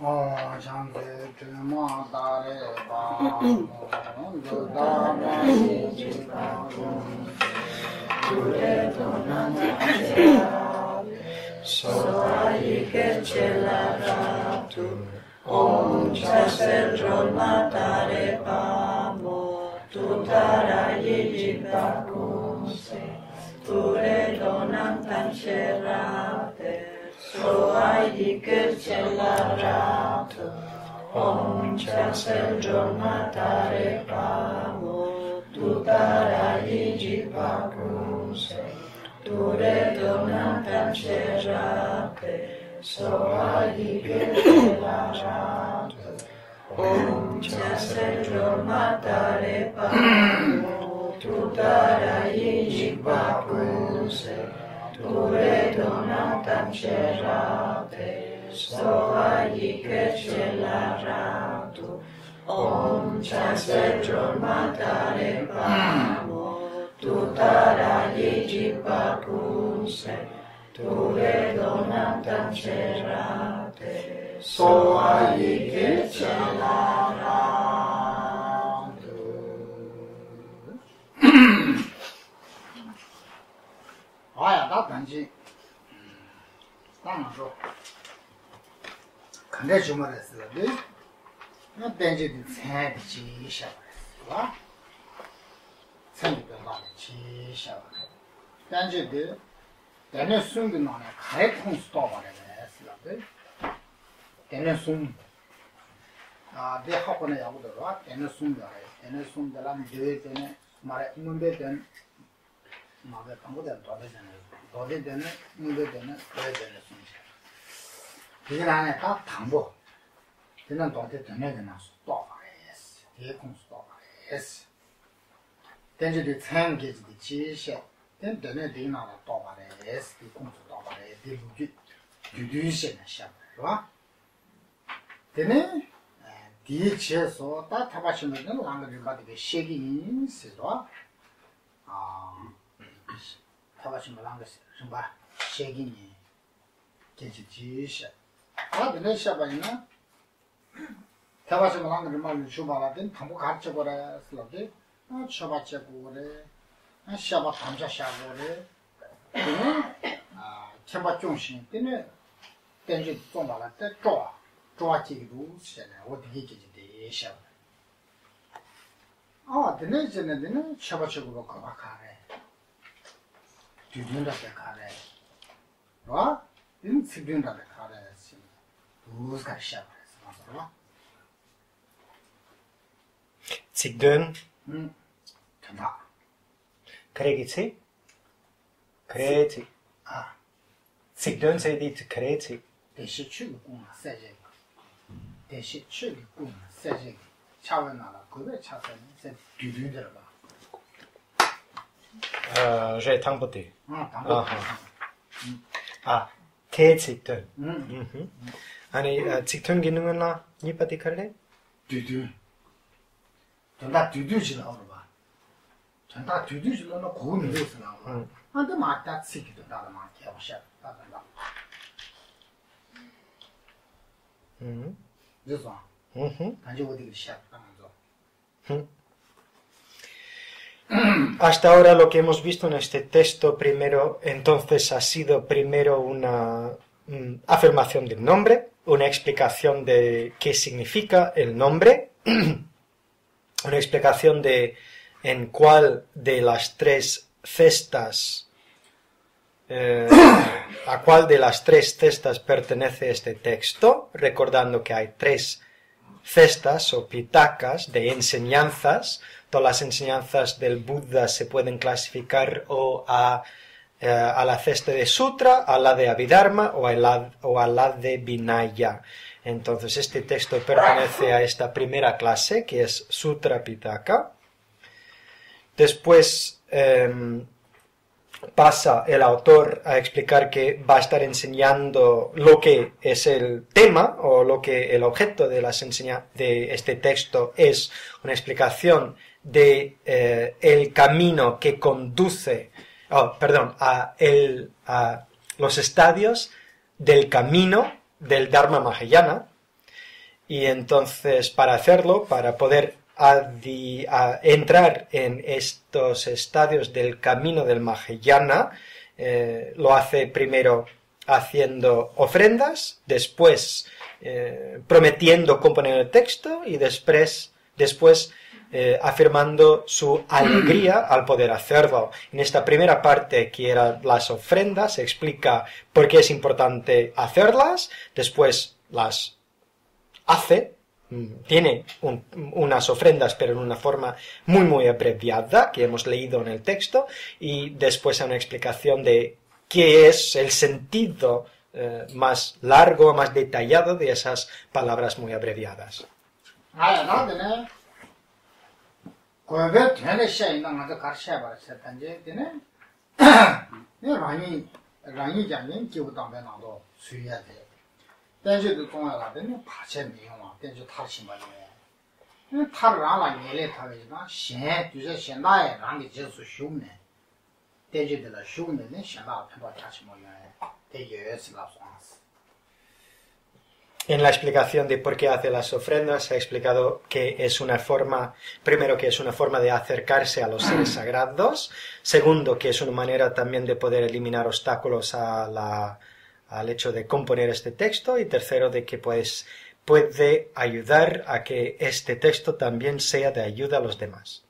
Shanti Trima Dare Bamo Dudama Jika Ture Donam Soai Kecela Ratu Om Chasel Roma Dare Bamo Tutara Jika Kunse Ture Donam Tancherate Soai Kecela Ratu Om Chasel Roma Dare Bamo Tutara Jika Kunse Ture Donam Tancherate Soai Kecela Ratu Om Chasel Roma Dare Bamo Tutara Jika Kunse Ture Donam Tancherate Soai Kecela Ratu Om Chasel Roma Dare Bamo Tutara Jika Kunse Ture Donam Tancherate Soai Kecela Ratu. 아야 나 단지 땅으로 근데 주말에서 나 단지 새지 샤바 생기가 많지 샤바 단지들 내내 숨도 나네 가에 콩스도 말해서 내내 숨 내 학원에 야구들어 내내 숨도 해 내내 숨들랑 늘 때문에 말에 문제 된 마음에 방고된 도대 되는 문제 되는 그래 되는 순서 이게 안에 다 방법 되는 도대 되는 나서 또 말했어 이 공수 또 말했어 된지도 생기지 지시 된 되는 되나라 또 말했어 이 공수 또 말해 대부지 유두시는 샤 봐? 되네 뒤에서 다 타바시는 랑을 받게 시기 있어 타바시 말랑스 좀 봐. 쉐기니. 계지지시. 근데 샤바이나. 타바시 말랑스 말을 주바라든 방고 같이 거라 슬로게. 샤바체 고래. 샤바 감자 샤고래. 샤바 중심 때문에 땡지 좀 말할 때 좋아지기도 시잖아. 어디게 계지데 샤바. 근데 전에는 샤바체 고로 가봐가래. 뒤든다게 가래. 와? 인 뒤든다게 가래. 무스가 시작했어. 맞아. Zigdön. 된다. Kregici. Kreti. Zigdön se dit kreti. 대시 출구공 세제. 대시 출구공 세제. 차원나라 그게 차선이 세 뒤든다라 봐. J'ai tamboté. 방법. K-Zigdön. 아니, Zigdön 기능은 나 니빠디 칼래? 뒤든. 전다 뒤두지라고 봐. 전다 뒤두지라는 고음이 있어 나와. 근데 맞다 치기도 나도 맞게 해보셔. 나도. 그래서. 단지 어디 시작하면서. Hasta ahora lo que hemos visto en este texto primero, entonces ha sido primero una afirmación del nombre, una explicación de qué significa el nombre, una explicación de en cuál de las tres cestas, a cuál de las tres cestas pertenece este texto, recordando que hay tres cestas o pitacas de enseñanzas. Todas las enseñanzas del Buda se pueden clasificar o a la cesta de Sutra, a la de Abhidharma o a la de Vinaya. Entonces este texto pertenece a esta primera clase, que es Sutra Pitaka. Después pasa el autor a explicar que va a estar enseñando lo que es el tema o lo que el objeto de este texto es una explicación de el camino que conduce, a los estadios del camino del Dharma Mahayana, Y entonces, para hacerlo, para poder entrar en estos estadios del camino del Mahayana, lo hace primero haciendo ofrendas, después prometiendo componer el texto y después afirmando su alegría al poder hacerlo. En esta primera parte, que eran las ofrendas, se explica por qué es importante hacerlas, después las hace, tiene unas ofrendas pero en una forma muy abreviada que hemos leído en el texto, y después hay una explicación de qué es el sentido más largo, más detallado de esas palabras muy abreviadas. En la explicación de por qué hace las ofrendas se ha explicado que es una forma, primero, que es una forma de acercarse a los seres sagrados, segundo, que es una manera también de poder eliminar obstáculos al hecho de componer este texto, y tercero, de que puede ayudar a que este texto también sea de ayuda a los demás.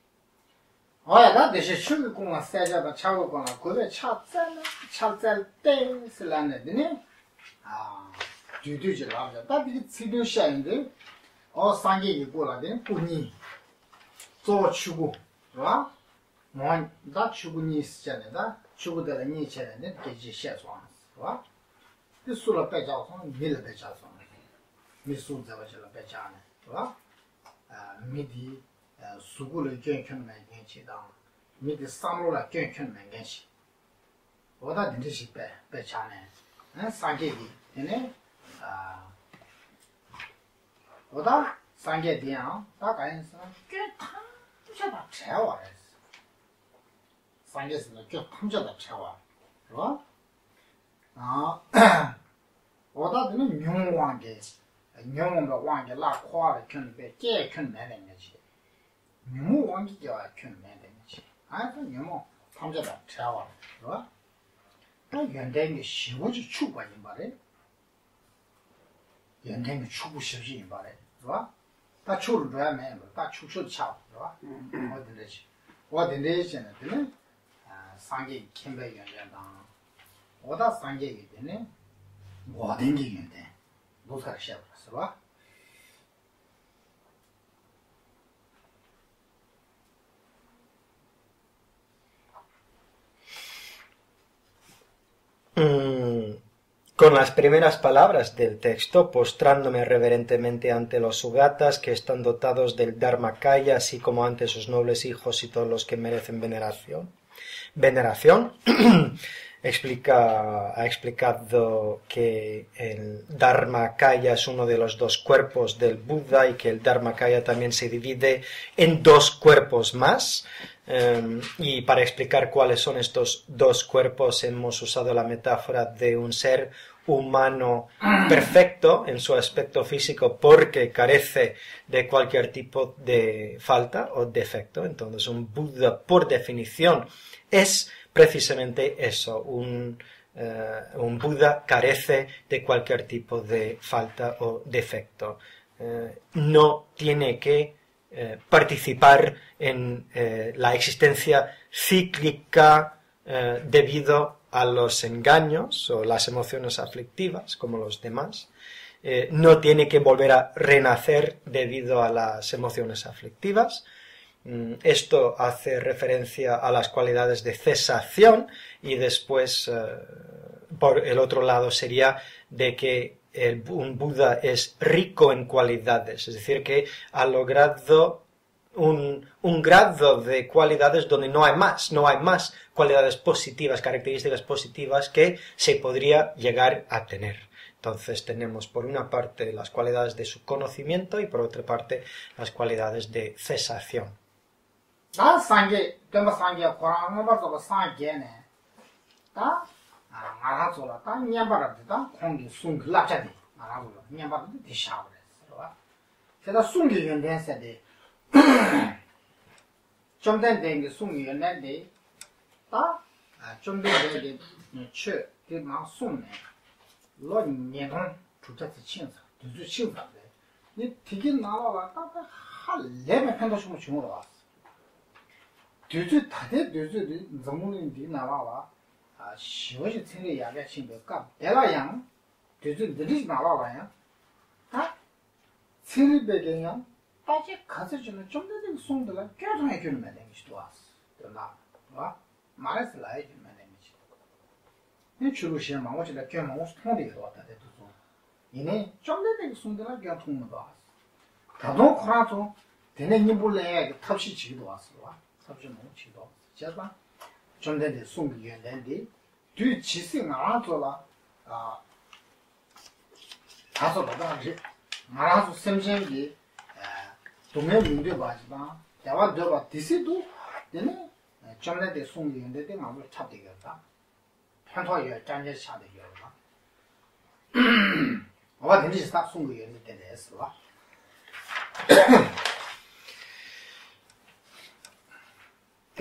Con las primeras palabras del texto, postrándome reverentemente ante los Sugatas que están dotados del Dharmakaya, así como ante sus nobles hijos y todos los que merecen veneración, ha explicado que el Dharmakaya es uno de los dos cuerpos del Buda y que el Dharmakaya también se divide en dos cuerpos más. Y para explicar cuáles son estos dos cuerpos hemos usado la metáfora de un ser humano perfecto en su aspecto físico porque carece de cualquier tipo de falta o defecto. Entonces un Buda, por definición, es precisamente eso, un Buda carece de cualquier tipo de falta o defecto. No tiene que participar en la existencia cíclica debido a los engaños o las emociones aflictivas, como los demás. No tiene que volver a renacer debido a las emociones aflictivas. Esto hace referencia a las cualidades de cesación, y después, por el otro lado, sería de que un Buda es rico en cualidades, es decir, que ha logrado un grado de cualidades donde no hay más cualidades positivas, características positivas que se podría llegar a tener. Entonces tenemos por una parte las cualidades de su conocimiento y por otra parte las cualidades de cesación. 제가 숨기는 데서데 좀 된게 숨기는 데좀 된게 막 숨네 로 년은 주자지 친사 두주 친사데 이 되게 나와가 한 레벨 편도좀 주물어 왔어 두주 다들 두주 정문인데 나와와 쉬워지 생게 야가 친구가 내가 양 두주 들이 나와와요 세리베게요 빠지 가서 주는 좀 되는 송들은 교통해 주는 데 되기도 왔어 나 말해서 라이 주는 데 되지 이 주루시에 마오지다 교망 통리가 왔다 돼도 이네 좀 되는 송들은 교통도 왔어 다도 코라도 되는 일불에 탑시 지기도 왔어 탑시 너무 지도 왔어 제가 좀 되는 송이 연는데 뒤 지승 알아줘라 다소 받아지 말아서 sem생기 동네 문제 봐지마 대화 들어봐 디시도 되네 전에대 송이인데 때 마음을 찾되겠다 편토에 짠제 찾되겠다 어가 된지 스탑 송이인데 때네 했어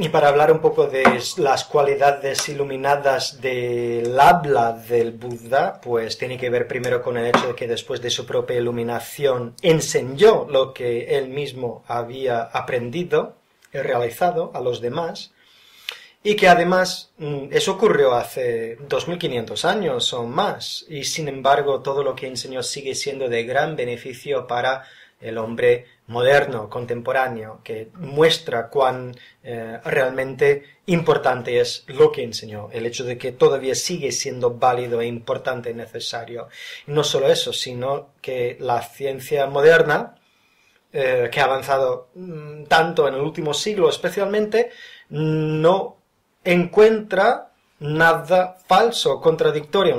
Y para hablar un poco de las cualidades iluminadas del habla del Buda, pues tiene que ver primero con el hecho de que después de su propia iluminación enseñó lo que él mismo había aprendido y realizado a los demás, y que además eso ocurrió hace 2500 años o más, y sin embargo todo lo que enseñó sigue siendo de gran beneficio para el hombre moderno, contemporáneo, que muestra cuán realmente importante es lo que enseñó, el hecho de que todavía sigue siendo válido e importante y necesario. Y no solo eso, sino que la ciencia moderna, que ha avanzado tanto en el último siglo especialmente, no encuentra nada falso o contradictorio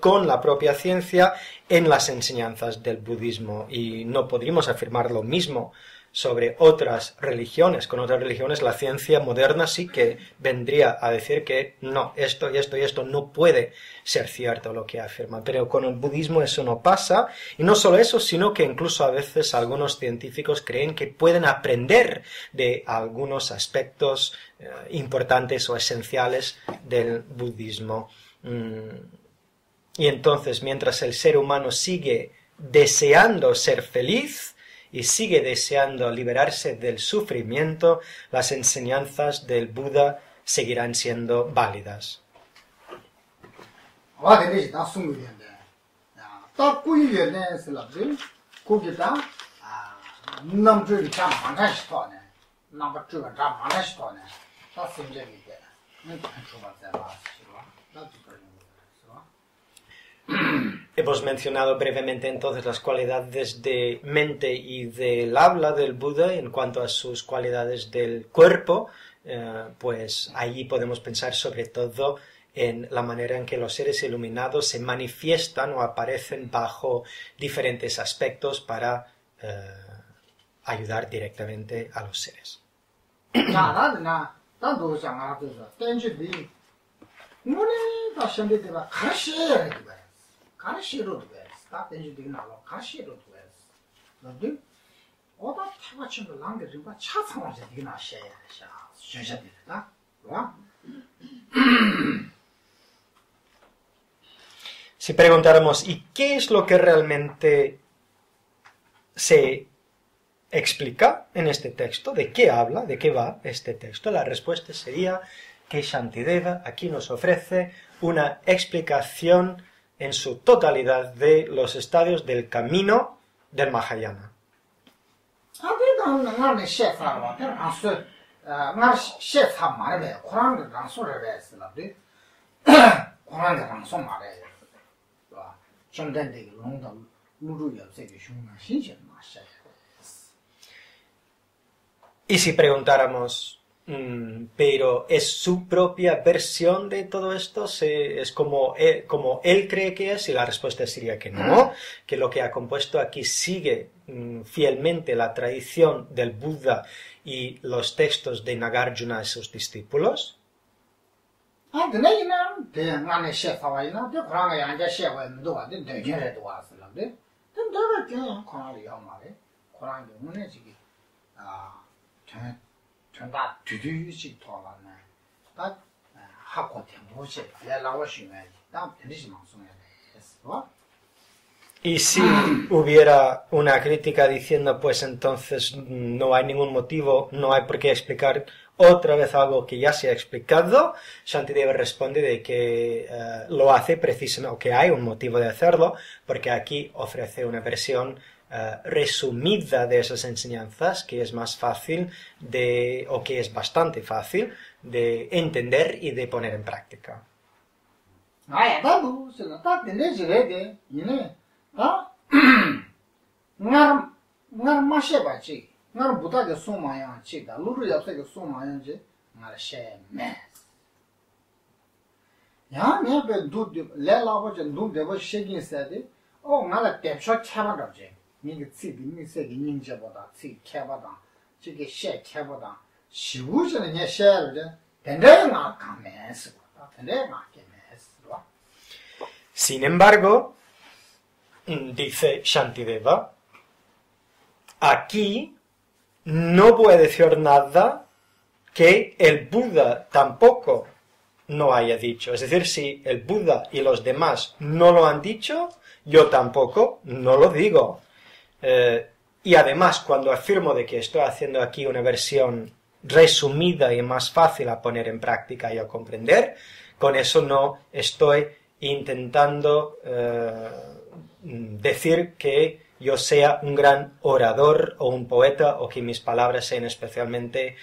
con la propia ciencia en las enseñanzas del budismo, y no podríamos afirmar lo mismo sobre otras religiones. Con otras religiones la ciencia moderna sí que vendría a decir que no, esto y esto y esto no puede ser cierto lo que afirma, pero con el budismo eso no pasa, y no solo eso, sino que incluso a veces algunos científicos creen que pueden aprender de algunos aspectos importantes o esenciales del budismo. Y entonces, mientras el ser humano sigue deseando ser feliz y sigue deseando liberarse del sufrimiento, las enseñanzas del Buda seguirán siendo válidas. Hemos mencionado brevemente entonces las cualidades de mente y del habla del Buda. En cuanto a sus cualidades del cuerpo, pues allí podemos pensar sobre todo en la manera en que los seres iluminados se manifiestan o aparecen bajo diferentes aspectos para ayudar directamente a los seres. Si preguntáramos, ¿y qué es lo que realmente se explica en este texto? ¿De qué habla? ¿De qué va este texto? La respuesta sería que Shantideva aquí nos ofrece una explicación en su totalidad de los estadios del camino del Mahayana. Y si preguntáramos, pero ¿es su propia versión de todo esto? ¿Es como él cree que es? Y la respuesta sería que no, que lo que ha compuesto aquí sigue fielmente la tradición del Buda y los textos de Nagarjuna y sus discípulos. 내가 그냥 코나리 말해. 코나리 오늘 지금 전다 뒤뒤씩 돌아가네. 딱 하고 tempo시 내라고 쉬면 딱 되지만 송해 됐어. Y si hubiera una crítica diciendo, pues entonces no hay ningún motivo, no hay por qué explicar otra vez algo que ya se ha explicado, Shantideva responde de que lo hace precisamente, o que hay un motivo de hacerlo, porque aquí ofrece una versión resumida de esas enseñanzas, que es más fácil o que es bastante fácil de entender y de poner en práctica. ngar mashe ba chi ngar buddha ge so ma yang chi da lu ru yap se ge so ma yang ji ngar she me ya me be du le la ba je du de ba she gi se de o ngar de sho cha ba da je ni ge ci bi ni se ge ning je ba da ci cha ba da ji ge she cha ba da shi wu je ne she de den de ma ka me se ba den de ma ke me se ba. Sin embargo, dice Shantideva, aquí no puede decir nada que el Buda tampoco no haya dicho. Es decir, si el Buda y los demás no lo han dicho, yo tampoco no lo digo. Y además, cuando afirmo de que estoy haciendo aquí una versión resumida y más fácil a poner en práctica y a comprender, con eso no estoy intentando decir que yo sea un gran orador o un poeta o que mis palabras sean especialmente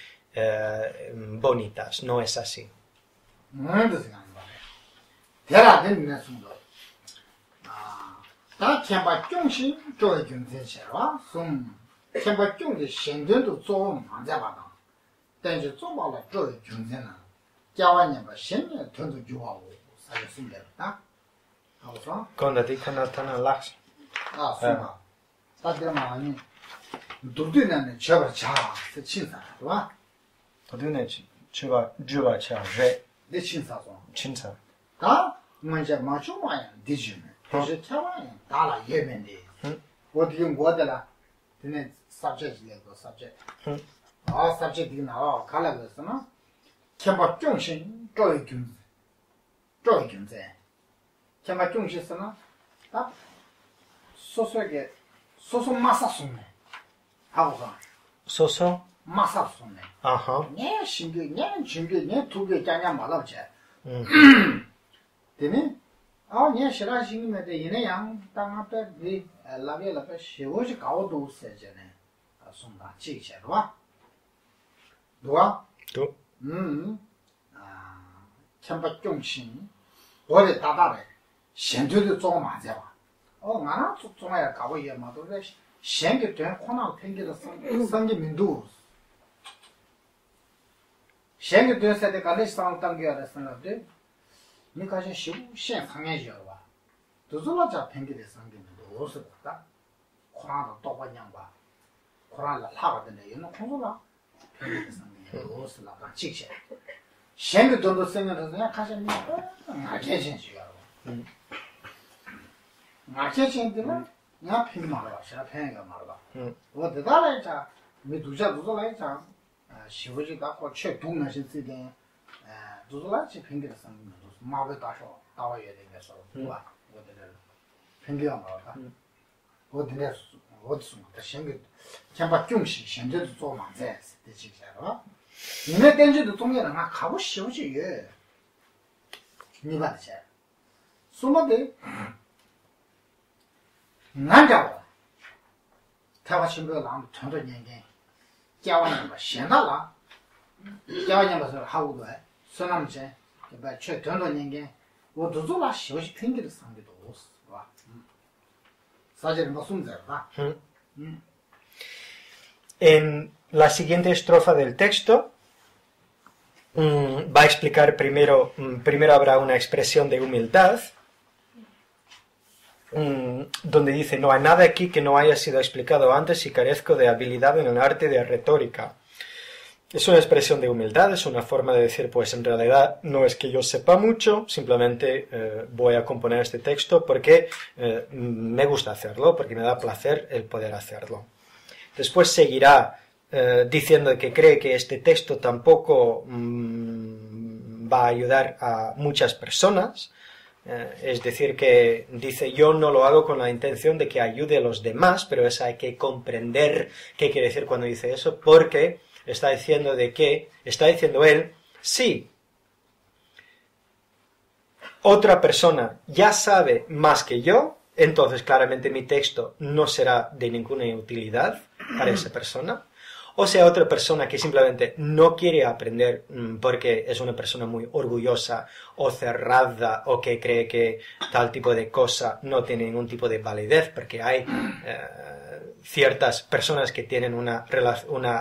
bonitas. No es así. Condati Kanatana Lax. suma. Tadirmani. Durdunane chaba cha, se chinsa, right? Tadune chiba juba cha re De chinsa so. chinsa. Da manje macho maya dijin. Je chaba da la yemen de. What you what la? Then subject level subject. Subject din na kala ga sana. Kemba jungshin zhou gyun. zhou gyun zai. Kemba jungshin sana. Da 소소하게 소소 마사 손네 하고서 소소 마사 손네 아하 네 신기 네 신기 네 두개 짱짱 말아보자 되네 네 싫어 신기면 돼 얘네 양 땅 앞에 네 라비에 앞에 쉬워지 가오도 세잖아 손다 지셔 봐 누가 또 참바 중심 원래 다다래 현재도 좀 맞아 나나 좀아야 가고 예 마도래 생게 된 코나 팽게도 상게 민두 생게 된세대 갈래 상 땅게 알았는데 니까지 쉬고 셴 상해져 봐 도저라자 팽게도 상게 민두 어서다 코나도 또 그냥 봐 코나라 하거든요 얘는 콩소라 팽게도 상게 어서라 봐 직시 생게 돈도 생겨서 그냥 가셔니 아 괜찮지요 마케팅들은 나 핑계 말아 싫어 핑계가 말아 뭐 대단해 자 미두자 두절에 자 시부지 갖고 최 동나신 쓰게 두절라치 핑계를 쓰는 거 마베 다셔 나와야 되겠어 누가 뭐들 핑계가 말아 어디에 어디서 다 생겨 참바 중시 현재도 좀 많대 되지잖아 이내 땡지도 동네는 나 가고 싶지 예 니가 돼 소마데 난자고 타와 친구가 남 전도 년에教完뭐 신나라教完뭐 하고 봐 선남제 그 최 전도 년에 뭐 도저라 쉬우시 핑계를 상대도 없어 봐 사실 뭐 숨자라 En la siguiente estrofa del texto va a explicar primero habrá una expresión de humildad donde dice: no hay nada aquí que no haya sido explicado antes y carezco de habilidad en el arte de retórica. Es una expresión de humildad, es una forma de decir, pues en realidad no es que yo sepa mucho, simplemente voy a componer este texto porque me gusta hacerlo, porque me da placer el poder hacerlo. Después seguirá diciendo que cree que este texto tampoco va a ayudar a muchas personas, es decir, que dice, yo no lo hago con la intención de que ayude a los demás, pero eso hay que comprender qué quiere decir cuando dice eso, porque está diciendo él, sí, otra persona ya sabe más que yo, entonces claramente mi texto no será de ninguna utilidad para esa persona. O sea, otra persona que simplemente no quiere aprender porque es una persona muy orgullosa o cerrada o que cree que tal tipo de cosa no tiene ningún tipo de validez, porque hay ciertas personas que tienen una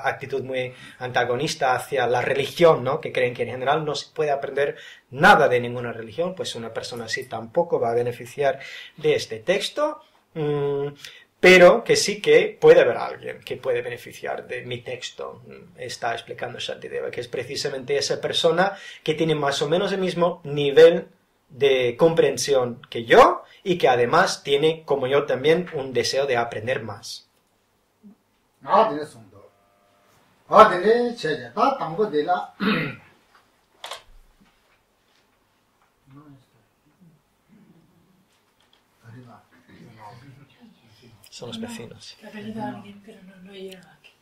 actitud muy antagonista hacia la religión, ¿no? Que creen que en general no se puede aprender nada de ninguna religión, pues una persona así tampoco va a beneficiar de este texto. Pero que sí que puede haber alguien que puede beneficiar de mi texto, está explicando Shantideva, que es precisamente esa persona que tiene más o menos el mismo nivel de comprensión que yo y que además tiene, como yo también, un deseo de aprender más. Son los vecinos. Que ha venido alguien, pero no llega aquí.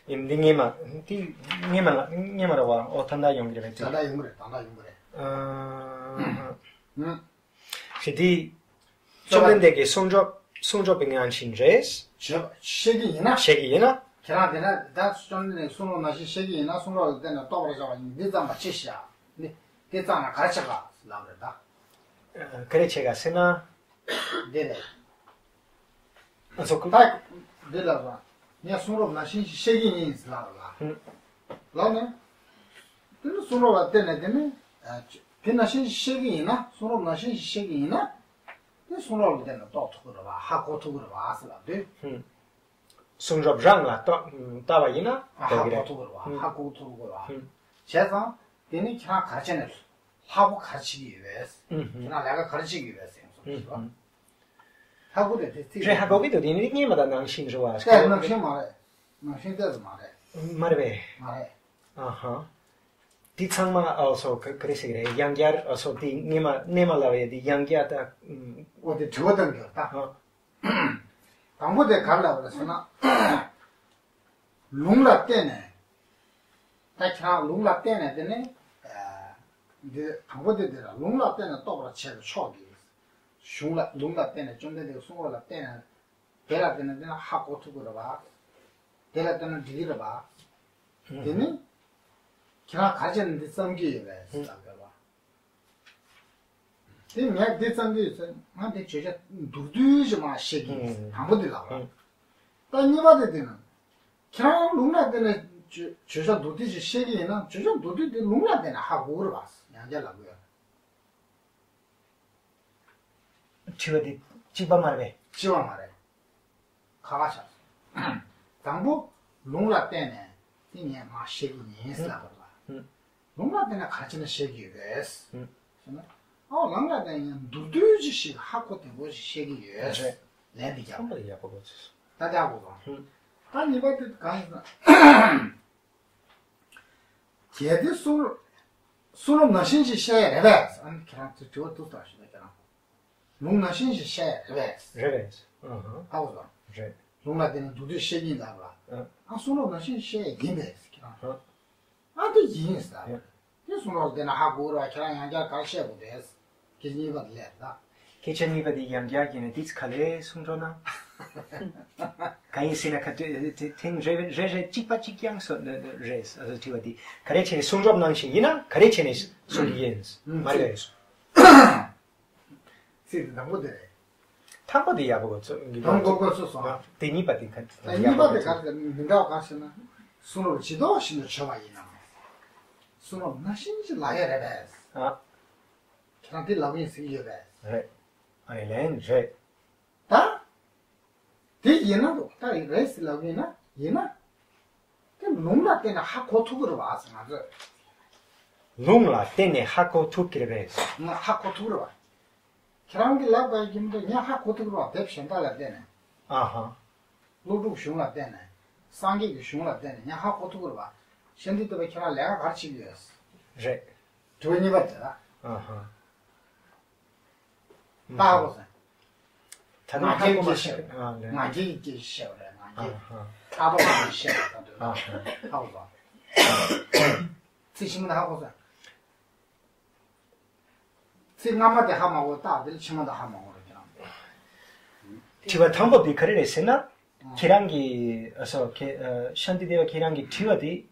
Di ngima wa o tanda yongre ti. tanda yungre. Si di chomende que sonjo pingan chinjes. Shegi ina. Kira dena da chomende suno nashi shegi ina suno dena tobra jawa ni zamba chisha. Ni de zana karachaga laure da. Krechega sena Dele. ansoku Tak dela ba. Ni suno nashi shegi ni laura. Laune. Dena suno ba dena Pina shegi ina, suno nashi shegi ina. De suno dena to tukura ba, hako tukura ba asla de. sonjo jangla taba yina hako tukura ba. 제가 되니 그냥 가르치는 하고 가르치기 위해서 그냥 내가 가르치기 위해서 하고 돼 Je hagobido di ngima da nang shinjwa. 네, 낭신 말해. 낭신 때도 말해. Marbe. 말해. Aha. Di tsangma also kresegre yangyar also di ngima lawe di yangyata 어디 저거든 거다. 당고대 갈라 그랬으나 룽라 때네. 딱 룽라 때네 되네. 이제 당고대들아 룽라 때는 또 그렇지 초기. 슝라 룽라 때는 좀 되게 숭어라 때는 대라 때는 하고 투고라 봐. 대라 때는 디리라 봐. 되네. 그냥 가지는 뒷성기에 생각해 봐. 내가 뒷성기에서 나한테 제가 두두지 마 시기 당고들라고. 딴이바데 되는. 그냥 룽라 때는 저저 두두지 시기에는 저저 두두지 룽라 때는 하고 그러 봤어. 양자라고요. chiwadi chiba marbe. 지와 말해. 가가셨어. 당부 롱라 때네. 이게 막 시기니 있어. 롱라 때는 가르치는 시기였어. 롱라 때는 두두지씩 하고 되고 시기였어. 내비자. 한번 얘기해보고. 다자고 봐. 단 이것도 가서 제대 술은 나신시 셔야 돼. 안 그냥 저것도 다시다. 롱나 신시 셔야 돼. Revés. 하고 봐. Je. 롱나 때는 두두 시기다 봐. 아 술은 나신시 셔야 돼. 그냥. 아, 그 인스다. 그 술은 되나 하고 그러 그냥 양자 가셔도 돼. 기니가 될다. che c'è niva di yang ne diz kale sunrona kai sina ka ten je chipa chikyang so res also tiwa di kare che sunrob nang shin yina kare che ne suliens 말이야 eso sí tampoco tampo di yago so tampoco so te nipa di kan nipa de ka minda ka sina suno chido shin chwa yina suno na shin ji la ya re ah tranti la yin si ye re ai len je ta de yina do ta res la yina yina te nungla te na ha ko tu gro ba sa na lungla tene hako tukire res na ha ko tu gro ba krangi la ba yim do nya ha ko tu gro ba de shen da la de ne aha lu du shung la de ne sang gi gi shung la de ne nya ha ko tu gro ba shen di de ba kra la ga chi gi yes je jo ni ba da aha ta go sa 다들 아, 하고 그게 마시 아, 네. ma ji gi she le ma ji 아하. ta ba gi she da de 아하. ha ba zi xing da ha go sa zi nga ma de ha ma wo da de chi ma da ha ma wo de 지금 방법이 그래 했으나 기량기 어서 샨디데와 기량기 뒤어디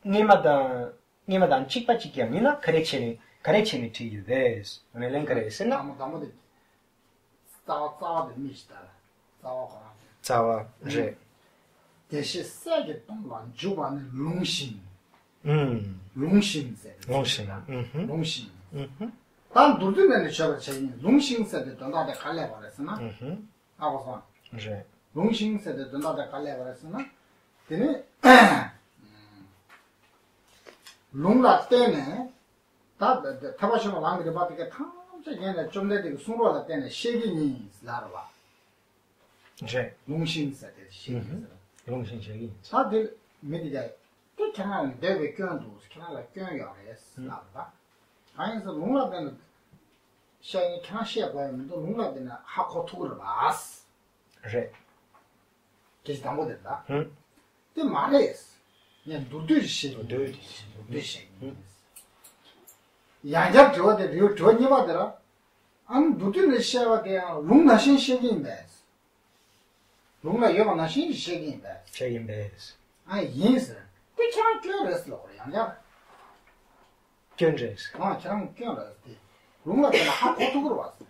니마다 안 찍빠찍기 아니나 가르치니 뒤유데스 오늘은 그래 했으나 아무 데 싸워 de 미스다 싸워 가 자와 제 대시 세게 동반 주반의 롱신 음 롱신세 롱신 롱신 음 단 두드면은 저거 제인 롱신세데 don다데 갈래 버렸으나 하고서 제 롱신세데 don다데 갈래 버렸으나 되네 롱라 때네 다 타바시마 왕들이 받게 탐제 얘네 좀 내리고 숨어라 때네 쉐기니 라르와 제 롱신세데 쉐기 롱신적이 다들 메디가 또 캐나다 대외 교환도 캐나다 교환이야스 라르와 아니서 롱라 때는 샤이 캐나시아 바이면도 롱라 때는 하코 투를 바스 제 계속 담고 된다 음 때 말해스 그냥 두드시 두드시. 양잡 저어데 류 저니 받더라 안 두드는 시야가 돼야 롱나신 시기인데 롱나 여가 나신 시기인데 책임 베스 아 인스 그냥 껴렸어 양잡 견제스 그냥 껴렸어 롱나 때나 하 고투로 왔어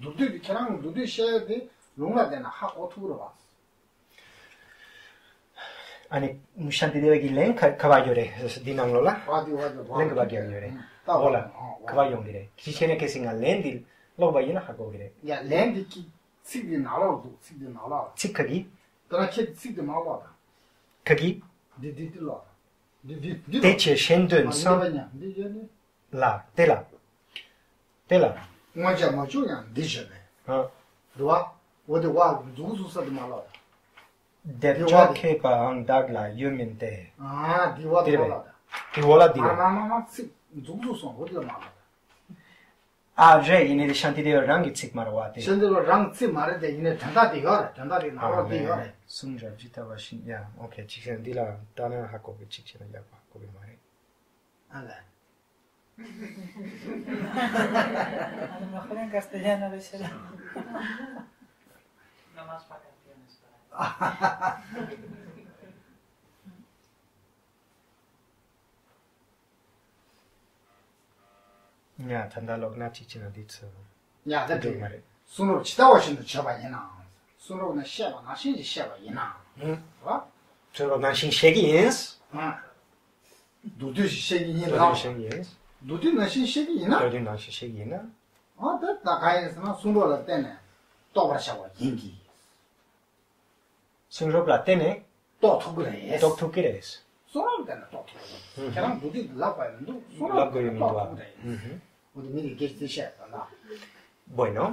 두드 그냥 두드 시야데 롱나 때나 하 고투로 왔어 아니 샨디데와 길렌 카바요레 디낭로라 와디 len kabagyore hola kabayongire kichene ke singa lendil lo bayina hagogire 야 랜디키 식이 나라도 식이 나라 chikagi 그렇게 식이 나와다 kagi 디디들라 디디 teche shendun sam samanya 디제네 la tela 맞아 맞아야 디제네 어 도와 어디 와 누구서도 말아 devja ke pa ang dagla yumente 아 디와 디레베. 말아 diwola dire 아마마마 누구서 어디 말아 a je ine shantideo rangi chikmarwate 현대로 랑치 말인데 이네 단다디 나와 디가 sunja jitawa shin ya okay chiksen dila dana hakobe chiksena ya hakobe mare 알아 A lo mejor en castellano le será. No más vacaciones para ya tandalog na chiksena ditso 야 좀 근데 말해 손으로 치다 오신도 쳐봐이나 손으로는 셔봐 나신지 셔봐이나 와 저거 난신 쉐기인스 아 누드시 쉐기니 저도 나 쉐기인스 누드 나신 쉐기나 저도 난신 쉐기나 아 됐다 가야스나 손으로 때네 또 버셔봐 인기 sunrobla tene 또 투그래 doktukires 손으로 때네 또 투그래 그냥 누드 라바인도 Lago y Milwa. 우리 미리 게스트 셔봐 Bueno,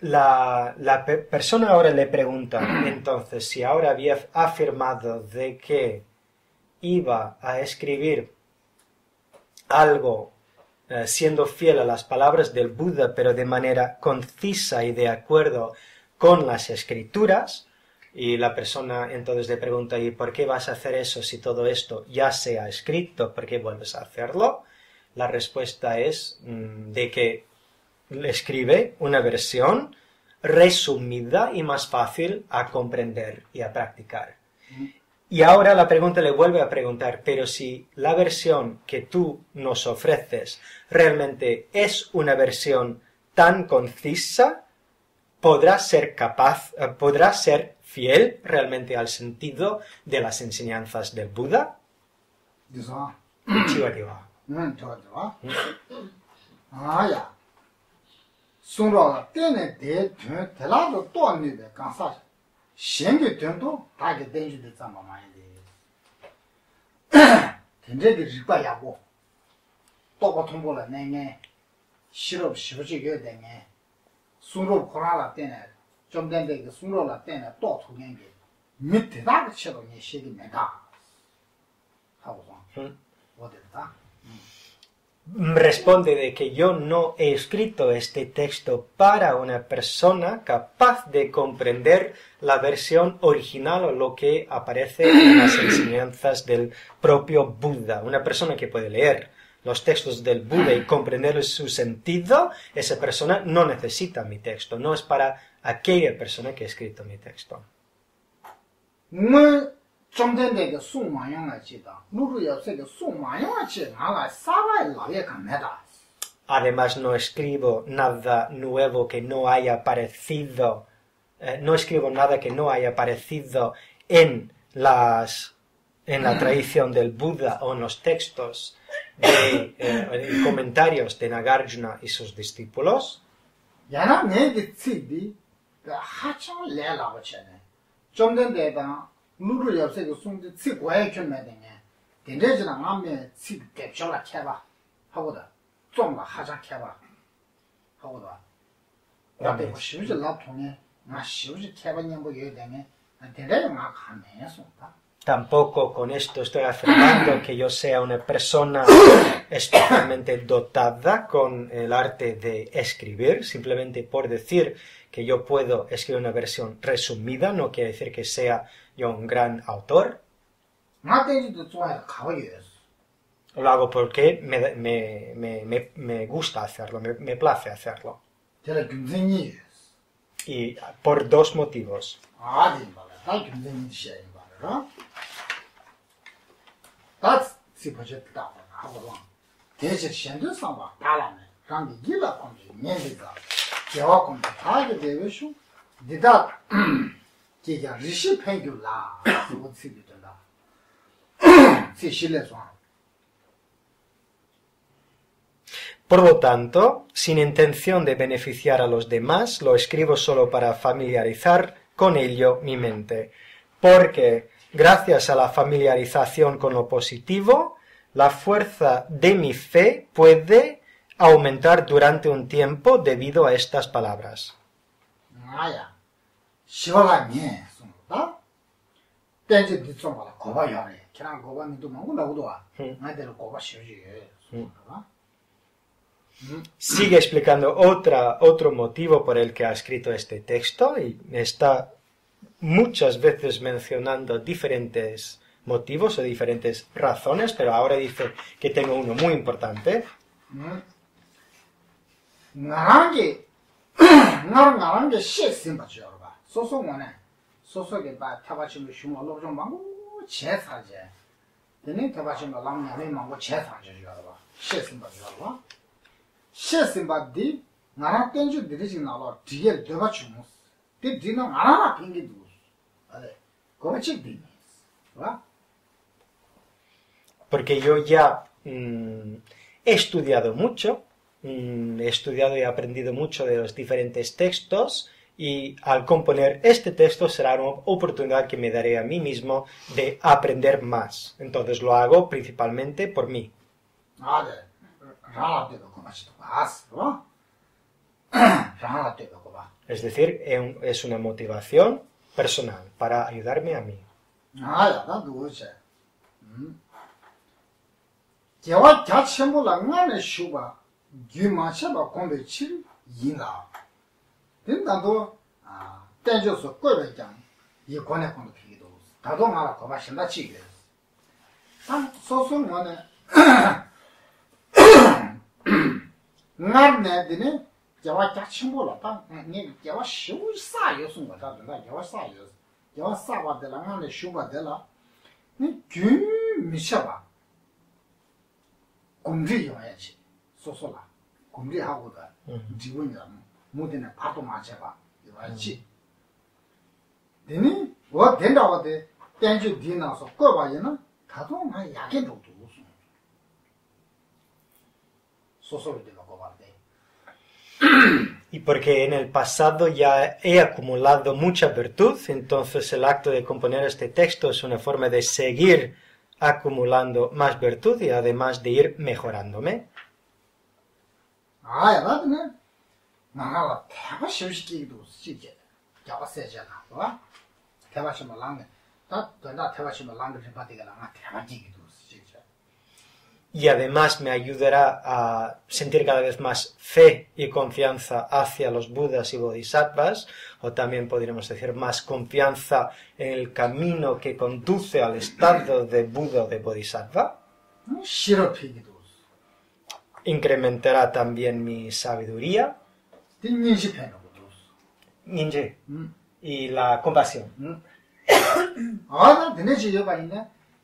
la persona ahora le pregunta entonces si ahora había afirmado de que iba a escribir algo siendo fiel a las palabras del Buda, pero de manera concisa y de acuerdo con las escrituras. Y la persona entonces le pregunta, ¿y por qué vas a hacer eso si todo esto ya se ha escrito? ¿Por qué vuelves a hacerlo? La respuesta es de que escribe una versión resumida y más fácil a comprender y a practicar. Y ahora la pregunta le vuelve a preguntar, pero si la versión que tú nos ofreces realmente es una versión tan concisa, ¿podrá ser fiel realmente al sentido de las enseñanzas del Buda? Responde de que yo no he escrito este texto para una persona capaz de comprender la versión original o lo que aparece en las enseñanzas del propio Buda. Una persona que puede leer los textos del Buda y comprender su sentido, esa persona no necesita mi texto, no es para aquella persona que ha escrito mi texto. Además, no escribo nada nuevo que no haya aparecido, no escribo nada que no haya aparecido en la tradición del Buda o en los textos en comentarios de Nagarjuna y sus discípulos. Tampoco con esto estoy afirmando que yo sea una persona especialmente dotada con el arte de escribir, simplemente por decir que yo puedo escribir una versión resumida, no quiere decir que sea yo un gran autor. Lo hago porque me gusta hacerlo, me place hacerlo. Y por dos motivos. Por lo tanto, sin intención de beneficiar a los demás, lo escribo solo para familiarizar con ello mi mente. Porque, gracias a la familiarización con lo positivo, la fuerza de mi fe puede aumentar durante un tiempo debido a estas palabras. Sigue explicando otro motivo por el que ha escrito este texto y está muchas veces mencionando diferentes motivos o diferentes razones, pero ahora dice que tengo uno muy importante. Porque yo ya he estudiado mucho, he estudiado y aprendido mucho de los diferentes textos, y al componer este texto será una oportunidad que me daré a mí mismo de aprender más. Entonces lo hago principalmente por mí. Es decir, es una motivación personal para ayudarme a mí. ngārne dine jawa chachimbola ta ne jawa shu sa yosun ga ta da jawa sa yos jawa sa ba de la ngane shu ba de la ni gyu mi sha ba kumri yo ya chi so so la kumri ha go da jiwon ya mu de na pa to ma che ba yo ya chi dine wo den da wo de ten ju di na so ko ba ye na ta do ma ya gen do do so de lo ko ba de. Y porque en el pasado ya he acumulado mucha virtud, entonces el acto de componer este texto es una forma de seguir acumulando más virtud y además de ir mejorándome. Ah, ya ¿no? Nada, te vas a shiki do shiki. Ya vas a ser nada, ¿va? Te vas a malang. Te vas a malang de patiga la, te vas a shiki do shiki. Y además me ayudará a sentir cada vez más fe y confianza hacia los Budas y Bodhisattvas, o también podríamos decir más confianza en el camino que conduce al estado de Buda o de Bodhisattva. Incrementará también mi sabiduría y la compasión.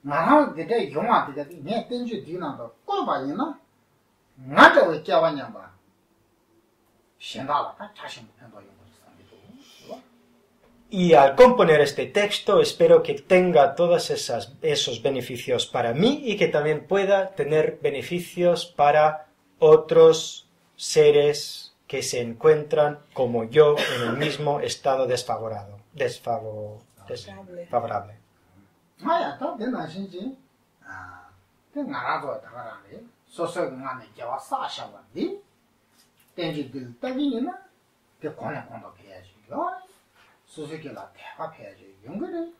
나랑 되게 용아 되게 내 땡주 뒤나도 꼴바이나 나도 왜 깨와냐 봐 신다라 자신 편도 Y al componer este texto espero que tenga todos esos beneficios para mí y que también pueda tener beneficios para otros seres que se encuentran como yo en el mismo estado desfavorable. 아야 또 내가 신지 그 나라도 다가라네 소소가네 자와 사샤바디 땡지들 따기나 그 권한도 해야지요 소소기라 대답해야지 연결해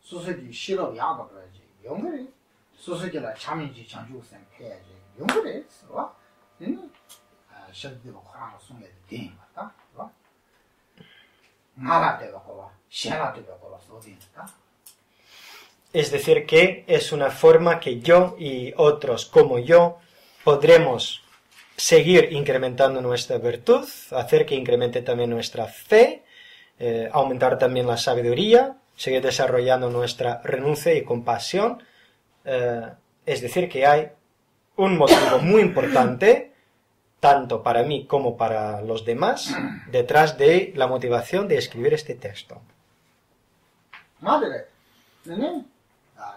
소소기 싫어 야도 그러지 연결해 소소기라 참인지 장주생 해야지 연결해 와 응? 셔드로 권한을 숨게 돼 맞다 와 나라대가 거와 시나대가 거와 소디다. Es decir, que es una forma que yo y otros como yo podremos seguir incrementando nuestra virtud, hacer que incremente también nuestra fe, aumentar también la sabiduría, seguir desarrollando nuestra renuncia y compasión. Es decir, que hay un motivo muy importante, tanto para mí como para los demás, detrás de la motivación de escribir este texto. Madre, ¿no?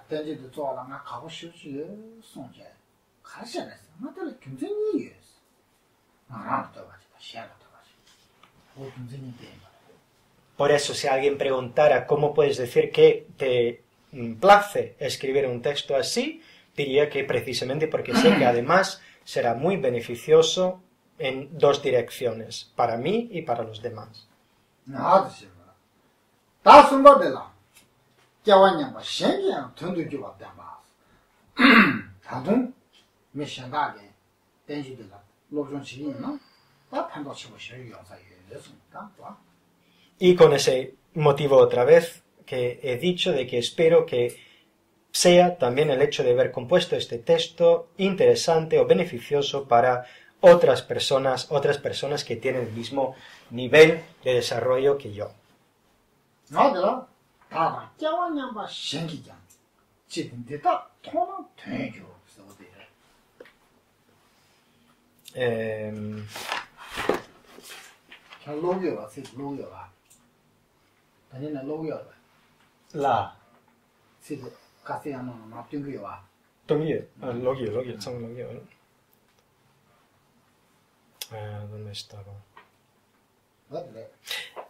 땡지도 좋아라나 가고 싶지 송제 가셔냈어 나들 굉장히 나라도 가지고 시야도 가지고 굉장히 돼. Por eso, si alguien preguntara cómo puedes decir que te place escribir un texto así, diría que precisamente porque sé que además será muy beneficioso en dos direcciones, para mí y para los demás. Nada, sí. Da sungadela. 자와냐가 신기한 돈도 주고 담아. 다돈 메신다게 땡지들라 로존치이나 다 판도 치고 쉬어요. 요사이에서다. Y con ese motivo otra vez que he dicho de que espero que sea también el hecho de haber compuesto este texto interesante o beneficioso para otras personas que tienen el mismo nivel de desarrollo que yo. 나들아 다 자와냐가 신기장. 지금데다 통은 되죠. 로기가 세 로기가 아니나 로기가 La 세 castellano no ting기와 Logio, son logio. ¿Dónde estaba?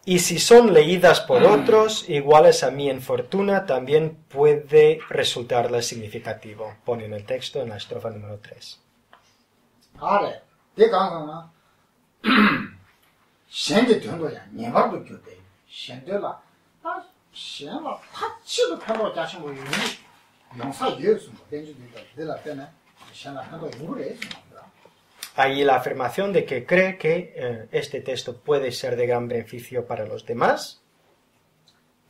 Y si son leídas por otros, iguales a mí en fortuna, también puede resultarles significativo. Pone en el texto en la estrofa número 3. Ahora, de 강상나 신게 된 거야. 네발도 교대. 신들라. 아, 신라 타치도 편도 자신 거 영사 예수 뭐 된지도 되라 때네. 신라 편도 인구래. Ahí la afirmación de que cree que este texto puede ser de gran beneficio para los demás.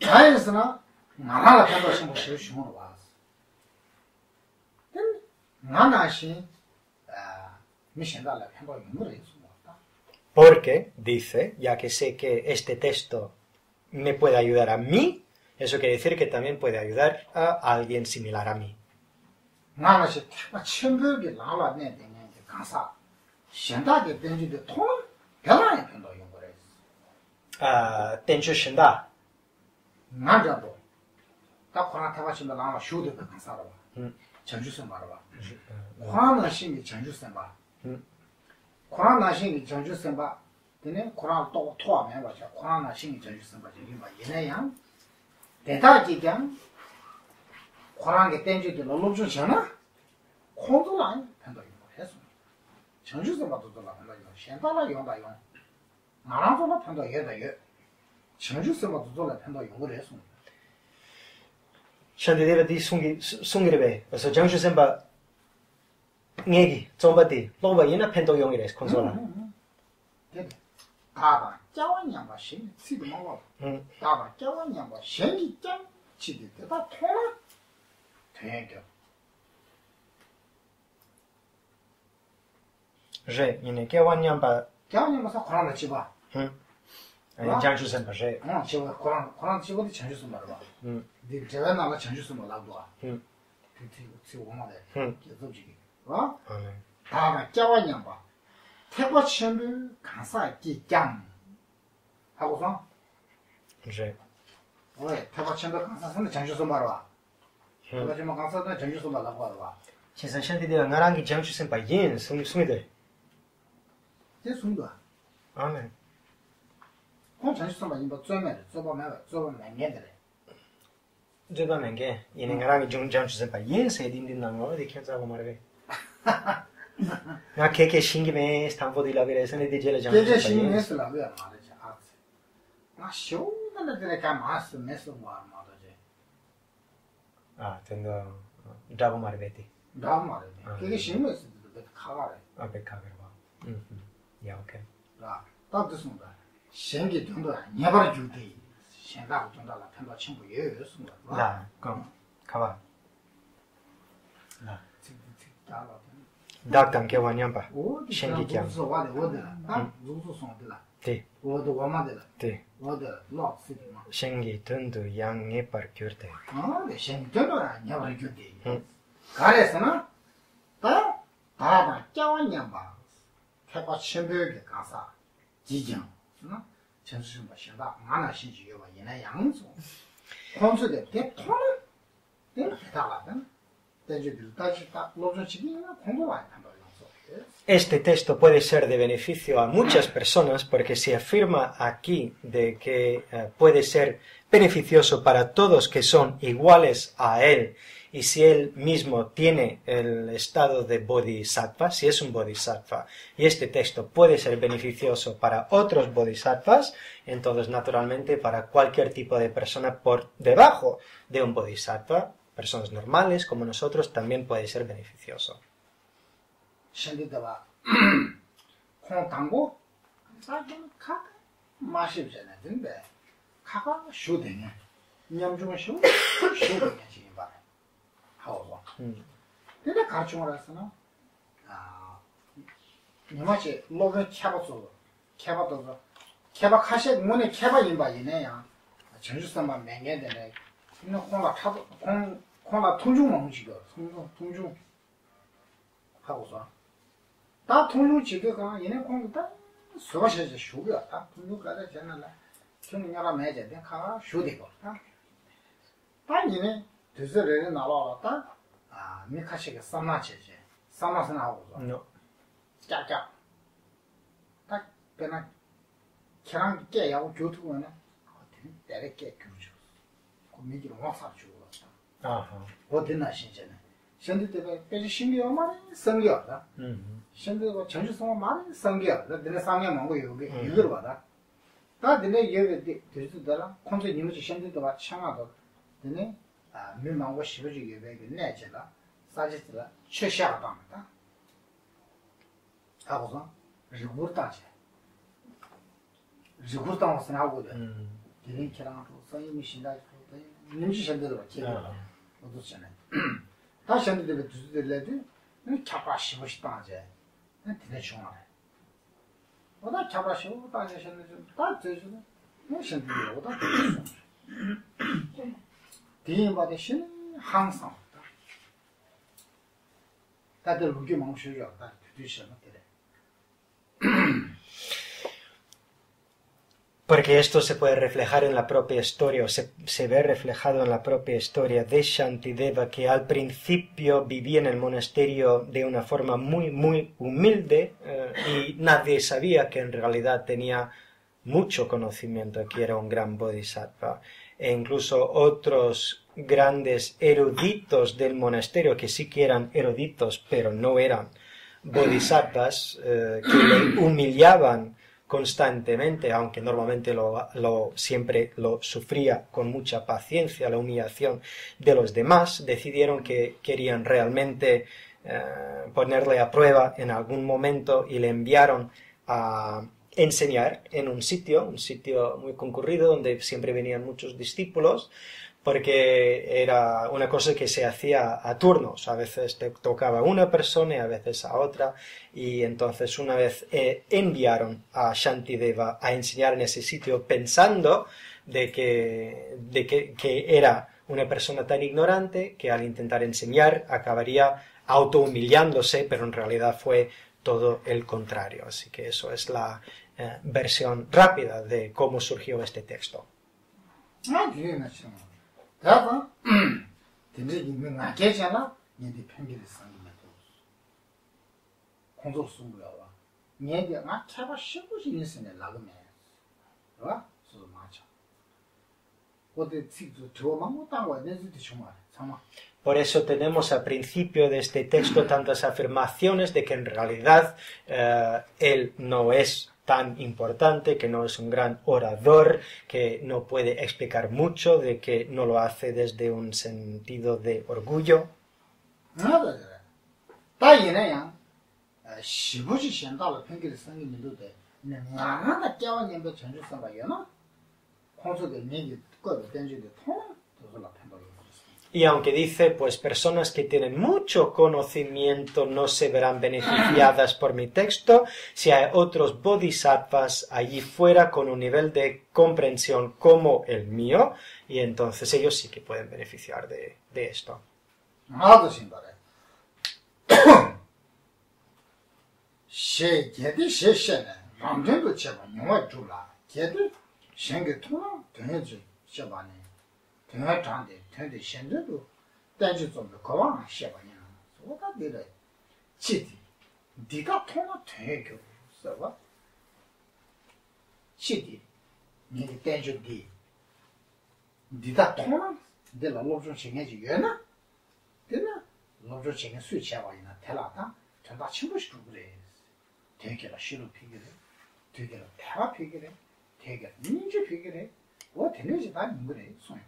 자연스나 나라가 편도 신고 쉬우시면 와. 나나시 미신달라 편도 인구래. Porque, dice, ya que sé que este texto me puede ayudar a mí, eso quiere decir que también puede ayudar a alguien similar a mí. 나라시 천벽이 나라네 되는 강사 현다게 된지도 통 별안에 편도 용거래. Tencho Shenda. 나자도 딱 코로나 타바신다 나라 쇼도 강사로 봐. 전주선 말아 봐. 코로나 신이 전주선 봐. 코로나 신이 전주선 봐. 근데 코로나 또 토하면 봐죠. 코로나 신이 전주선 봐. 이게 뭐 얘네야. 대다지경 코로나게 땡지도 놀러주 전화 콘도 아니 편도 했어. 전주선 봐도 돌아 편도 현달라 용다 용. 나랑도 편도 해다 해. 전주선 봐도 돌아 편도 용을 했어. Shandideva di sungirebe. So Jangshu Semba ngegi, zombati, loba yena pento yongires consola. 다바 짜완양바 신 시도 먹어. 다바 짜완양바 신이 짠 치디 대다 통나 되게. Je, yene kewanyamba. 짜완양바서 코로나 집아. Jangshu Semba, je. 집아 코로나 집어도 전주스 말아 봐. 네 제가 나가 전주스 말라고 와. 그 오마데. 계속 지기. 와? 다바 짜완양바. 태과 전부 강사 기장 하고서 Je. 왜 태과 전부 강사는 전주스 말아 봐. 태과 전부 강사는 전주스 말라고 와. Chisa Shandideva ngarangi Jangshu Semba yin sungide. 제 순도. Amen. 그 전주스 말 이거 좀 매매들. Jeba menge, yene ngarangi Jangshu Semba yin se dindin nango de kyanza marve. Na keke shingime stampo di lavere se ne digele Jangshu 제제 Semba yin. 신경을 말이야 말이지. 나 쇼는 데가 마스 메스 뭐 말이지. Tendo double marveti. 나 말이야. 그게 신경을 쓰는데 가가래. Peccaverba. Ja, okay. 나 답도스는다. 신기 정도 내버려 주대. 생각 정도라 편도 친구 예였습니다. Da, kom, kava. 나 따라. Daktam kewanyamba. 신기 경. 와데 나 누구 손들라. Ti, 와도 와마들라. ti. 와도 럭스디마. Shengi tundu yang parkyurte. 네 신기 정도라 내버려 주대. 가래서는 다바 짜완양바. 태과 신벽에 가서 지정. 전수좀 보신다. 만화 신지요와 이나 양소. 콘서트 때 통을 대다가든 대주들 다시 딱 로전치기나 공부와 한번 Este texto puede ser de beneficio a muchas personas porque se afirma aquí de que puede ser beneficioso para todos que son iguales a él y si él mismo tiene el estado de bodhisattva, si es un bodhisattva, y este texto puede ser beneficioso para otros bodhisattvas, entonces naturalmente para cualquier tipo de persona por debajo de un bodhisattva, personas normales como nosotros, también puede ser beneficioso. 신디다가 콩 당고 사진 카 마십잖아. 근데 카가 쇼되네. 냠중 쇼되네 지금 봐. 하고. 근데 가르쳐 말았으나 이마치 로베 캬바소 캬바도 캬바 카시 문에 캬바 인바이네야. 전주선만 맹게되네. 근데 콩라 타도 콩라 통중 먹지거. 통중 하고서 다 통로 지게가 얘네 공부다 수가셔서 쇼가 다 통로가다 전날라 형님이랑 매제 된 카가 쇼되고 다 얘네 드스레를 나와왔다 미카시가 삼나체제 삼나선 하고서 짜짜 딱 그냥 계란 깨야고 교투고는 때려 깨 교주 그 미기로 확 주고 왔다 어디나 신전에 신들때 빼지 신경 말이 성경이다. 신들고 전주성 말이 성경. 내가 상면 먹고 여기 이걸 받아. 다 내가 여기 되지더라. 콘세 님이 신들도 와 창아도. 내가 밀망고 시부지 여기 내지라. 사지들라 최샤가 담다. 하고서 리구르다지. 리구르다서 나오거든. 디링키랑도 선임이 신다. 님지 신들도 기가 어떻잖아. 다시 한번 두들려도 캬파 15시 당제. 근데 중앙에. 오다 잡아시고 다니시는 다 되시네. 무슨 일이 오다 뒤에 항상 다들 무기 망치려 다 뒤시는 그래. Porque esto se puede reflejar en la propia historia, o se ve reflejado en la propia historia de Shantideva, que al principio vivía en el monasterio de una forma muy, muy humilde y nadie sabía que en realidad tenía mucho conocimiento, que era un gran bodhisattva. E incluso otros grandes eruditos del monasterio, que sí que eran eruditos, pero no eran bodhisattvas, que le humillaban constantemente, aunque normalmente siempre lo sufría con mucha paciencia, la humillación de los demás, decidieron que querían realmente ponerle a prueba en algún momento y le enviaron a enseñar en un sitio muy concurrido donde siempre venían muchos discípulos, porque era una cosa que se hacía a turnos, a veces te tocaba una persona y a veces a otra, y entonces una vez enviaron a Shantideva a enseñar en ese sitio pensando de que era una persona tan ignorante que al intentar enseñar acabaría autohumillándose, pero en realidad fue todo el contrario. Así que eso es la versión rápida de cómo surgió este texto. 다가 근데 있는 나 계잖아. 얘들 편기를 쓰는 거. 공부 수고야. 얘들 나 차바 쉬고 싶으면 나가면. 봐? 소 맞아. 어디 지도 저만 못 하고 내지도 정말 참아. Por eso tenemos al principio de este texto tantas afirmaciones de que en realidad él no es tan importante, que no es un gran orador, que no puede explicar mucho, de que no lo hace desde un sentido de orgullo. Y aunque dice, pues personas que tienen mucho conocimiento no se verán beneficiadas por mi texto, si hay otros bodhisattvas allí fuera con un nivel de comprensión como el mío, y entonces ellos sí que pueden beneficiar de esto. 근데 현재도 단지 좀 거왕 시험이야. 소다 되래. 치디. 네가 통화 되게 써봐. 치디. 네 단지 디. 네가 통화 내가 로좀 생겨지 왜나? 되나? 로좀 생겨 수치하고이나 달라다. 전다 친구식 그래. 되게라 싫어 피기래. 되게라 대화 피기래. 되게 민주 피기래. 뭐 되는지 다 그래. 소용.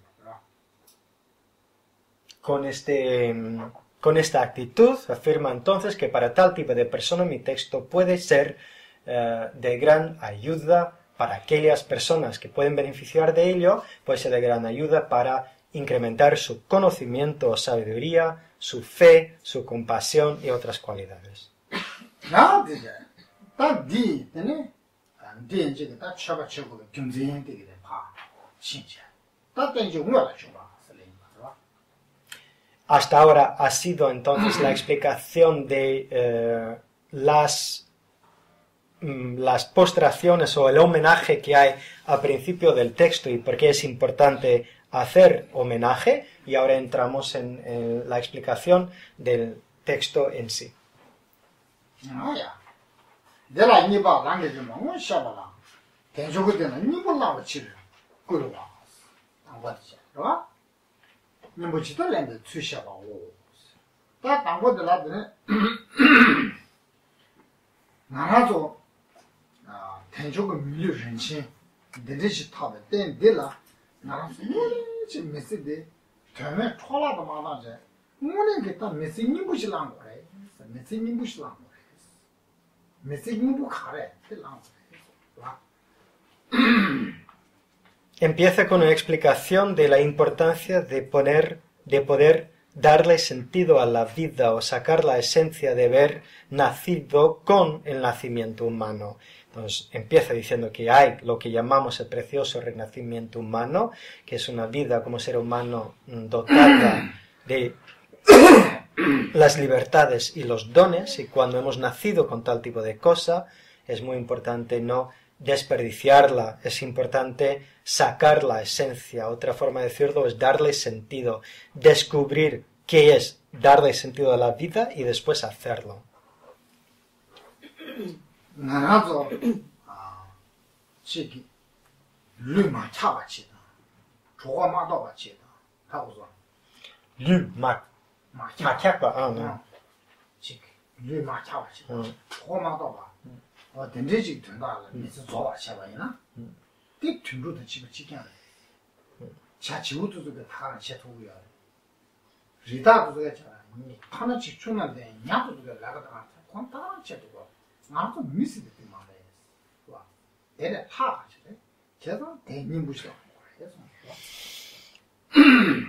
Con esta actitud afirma entonces que para tal tipo de persona mi texto puede ser de gran ayuda para aquellas personas que pueden beneficiar de ello, puede ser de gran ayuda para incrementar su conocimiento o sabiduría, su fe, su compasión y otras cualidades. Hasta ahora ha sido entonces la explicación de las postraciones o el homenaje que hay al principio del texto y por qué es importante hacer homenaje, y ahora entramos en la explicación del texto en sí. nimbuchita lembe tsushaba o. Ta tango de la de nanazo tenjogo milyu renchi dedechi tabe den de la nanazo chi mesi de teme chola da ma je mune ke ta mesi nimbuchi lang re mesi nimbuchi lang re mesi nimbu khare de lang la. Empieza con una explicación de la importancia de poder darle sentido a la vida o sacar la esencia de haber nacido con el nacimiento humano. Entonces empieza diciendo que hay lo que llamamos el precioso renacimiento humano, que es una vida como ser humano dotada de las libertades y los dones, y cuando hemos nacido con tal tipo de cosa, es muy importante no desperdiciarla, es importante sacar la esencia. Otra forma de decirlo es darle sentido, descubrir qué es darle sentido a la vida y después hacerlo.